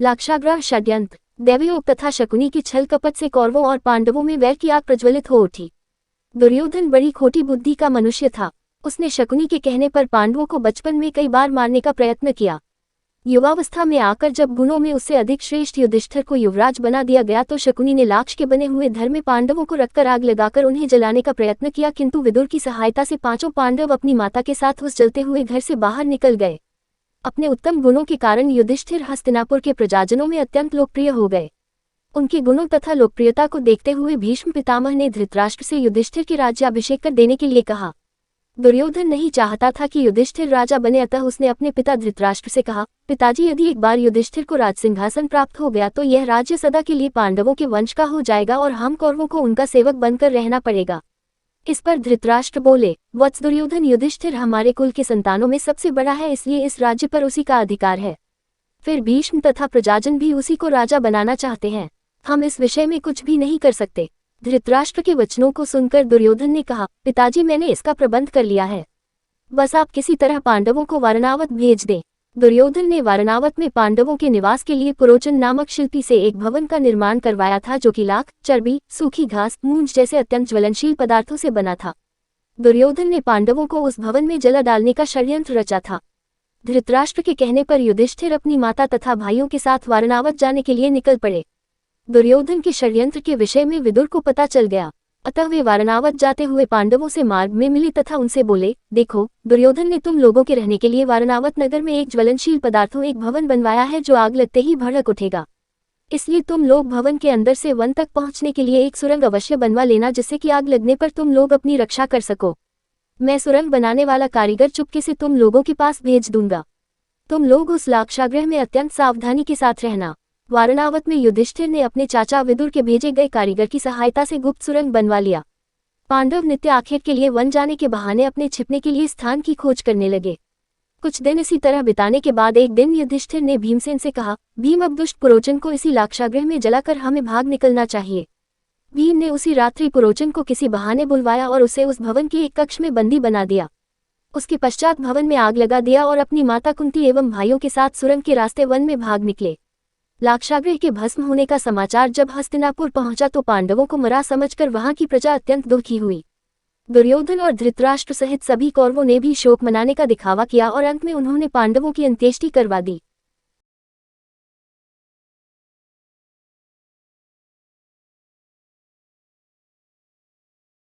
लाक्षागृह षड्यंत्र, दैवयोग तथा शकुनी की छल कपट से कौरवों और पांडवों में वैर की आग प्रज्वलित हो उठी। दुर्योधन बड़ी खोटी बुद्धि का मनुष्य था। उसने शकुनी के कहने पर पांडवों को बचपन में कई बार मारने का प्रयत्न किया। युवावस्था में आकर जब गुणों में उससे अधिक श्रेष्ठ युधिष्ठिर को युवराज बना दिया गया तो शकुनी ने लाक्ष के बने हुए धर में पांडवों को रखकर आग लगाकर उन्हें जलाने का प्रयत्न किया, किंतु विदुर की सहायता से पांचों पांडव अपनी माता के साथ उस जलते हुए घर से बाहर निकल गए। अपने उत्तम गुणों के कारण युधिष्ठिर हस्तिनापुर के प्रजाजनों में अत्यंत लोकप्रिय हो गए। उनके गुणों तथा लोकप्रियता को देखते हुए भीष्म पितामह ने धृतराष्ट्र से युधिष्ठिर के राज्याभिषेक कर देने के लिए कहा। दुर्योधन नहीं चाहता था कि युधिष्ठिर राजा बने, अतः उसने अपने पिता धृतराष्ट्र से कहा, पिताजी, यदि एक बार युधिष्ठिर को राजसिंहासन प्राप्त हो गया तो यह राज्य सदा के लिए पांडवों के वंश का हो जाएगा और हम कौरवों को उनका सेवक बनकर रहना पड़ेगा। इस पर धृतराष्ट्र बोले, वत्स दुर्योधन, युधिष्ठिर हमारे कुल के संतानों में सबसे बड़ा है, इसलिए इस राज्य पर उसी का अधिकार है। फिर भीष्म तथा प्रजाजन भी उसी को राजा बनाना चाहते हैं। हम इस विषय में कुछ भी नहीं कर सकते। धृतराष्ट्र के वचनों को सुनकर दुर्योधन ने कहा, पिताजी, मैंने इसका प्रबंध कर लिया है। बस आप किसी तरह पांडवों को वारणावत भेज दें। दुर्योधन ने वारणावत में पांडवों के निवास के लिए पुरोचन नामक शिल्पी से एक भवन का निर्माण करवाया था, जो कि लाख, चर्बी, सूखी घास, मूंज जैसे अत्यंत ज्वलनशील पदार्थों से बना था। दुर्योधन ने पांडवों को उस भवन में जला डालने का षड्यंत्र रचा था। धृतराष्ट्र के कहने पर युधिष्ठिर अपनी माता तथा भाइयों के साथ वारणावत जाने के लिए निकल पड़े। दुर्योधन के षड्यंत्र के विषय में विदुर को पता चल गया, अतः वे वारणावत जाते हुए पांडवों से मार्ग में मिली तथा उनसे बोले, देखो, दुर्योधन ने तुम लोगों के रहने के लिए वारणावत नगर में एक ज्वलनशील पदार्थों एक भवन बनवाया है जो आग लगते ही भड़क उठेगा। इसलिए तुम लोग भवन के अंदर से वन तक पहुंचने के लिए एक सुरंग अवश्य बनवा लेना, जिससे कि आग लगने पर तुम लोग अपनी रक्षा कर सको। मैं सुरंग बनाने वाला कारीगर चुपके से तुम लोगों के पास भेज दूंगा। तुम लोग उस लाक्षागृह में अत्यंत सावधानी के साथ रहना। वारणावत में युधिष्ठिर ने अपने चाचा विदुर के भेजे गए कारीगर की सहायता से गुप्त सुरंग बनवा लिया। पांडव नित्य आखेट के लिए वन जाने के बहाने अपने छिपने के लिए स्थान की खोज करने लगे। कुछ दिन इसी तरह बिताने के बाद एक दिन युधिष्ठिर ने भीमसेन से कहा, भीम, अब दुष्ट पुरोचन को इसी लाक्षागृह में जलाकर हमें भाग निकलना चाहिए। भीम ने उसी रात्रि पुरोचन को किसी बहाने बुलवाया और उसे उस भवन के एक कक्ष में बंदी बना दिया। उसके पश्चात भवन में आग लगा दिया और अपनी माता कुंती एवं भाइयों के साथ सुरंग के रास्ते वन में भाग निकले। लाक्षागृह के भस्म होने का समाचार जब हस्तिनापुर पहुंचा तो पांडवों को मरा समझकर वहां की प्रजा अत्यंत दुखी हुई। दुर्योधन और धृतराष्ट्र सहित सभी कौरवों ने भी शोक मनाने का दिखावा किया और अंत में उन्होंने पांडवों की अंत्येष्टि करवा दी।